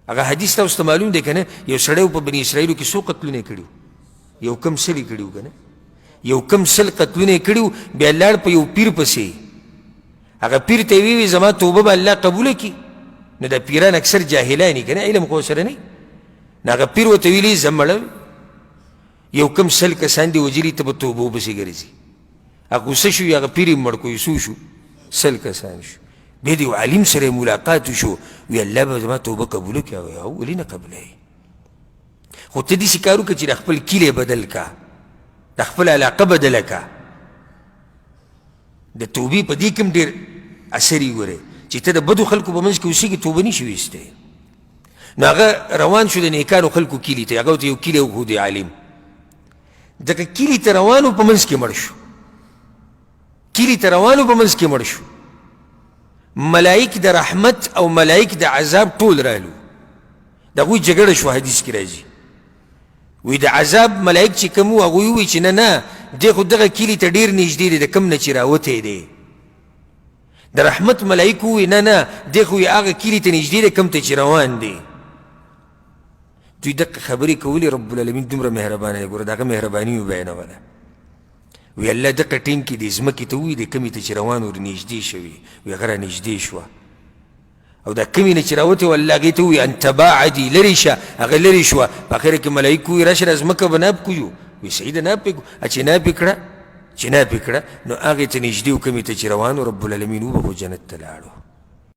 هغه حدیث تاسو ته معلوم دی که نه؟ یو سړی په بني اسرائیلو کې څو قتلونه یې کړي، یو کم سل یې کړي وو که نه، یو کم سل قتلونه یې کړي وو. بیا لاړ په یو پیر پسې، هغه پیر ته یې ویې زما توبه به الله قبوله کړي. نو دا پیران اکثر جاهلان دي که نه، علم خو ورسره نه. نو هغه پیر ورته ویلي زه مړه یو کم سل کسان دي وجلي، ته به توبو پسې ګرځي. هغه غوسه شو، هغه پیر یې مړ کړو، څو شو؟ سل کسان شو. بیا د یو عالم سره ملاقات وشو، وی الله به زما توبه قبوله کړي. او ولې نه قبلوي؟ خو ته داسې کار وکړه چې د خپل کلی بدل کا، د خپل علاقه بدله کا. د توبې په دې کې هم ډېر اثر یې ګورې چې ته د بدو خلکو په منځ کې اوسېږي، توبه نه شي ویستی. نو هغه روان شو د نیکانو خلکو کلي ته، هغه ورته یو کلی وښود عالم. ځکه کلي ته روانو په منځ کې مړ شو، کلي ته روانو په منځ کې مړ شو. ملائک د رحمت او ملائک د عذاب ټول رالو، د هغوی جګړه شو. حدیث کې راځي وی د عذاب ملائک چې کوم وو هغوی ووایي چې نه نه دی خو دغه کلي ته ډېر نږدې دی، د کوم نه چې راوتی دی. د رحمت ملائک ووایي نه نه دی خو هغه کلي ته نږدې دی کوم ته چې روان دی. دوی دقه خبرې کولې، رب العالمین دومره مهربانه دی. ګوره د هغه مهرباني وبیانوله. وی الله دقه ټیم کې د ځمکې ته ووایي د کمې ته چې روان ور نږدې شوي، وی هغه را نږدې شوه. او دا کمې نه چې راوتې وه الله هغې ته ووایي ان تباعدي، لرې شه. هغه لرې شوه. په اخره کې ملایک ووایي راشه را ځمکه به ناب کوو. وی صحیح ده ناب پې کړو. چې ناب یې کړه، چې ناب یې کړه نو هغې ته نږدې و کمې ته چې روان و، رب العالمین وبخو جنت ته لاړو.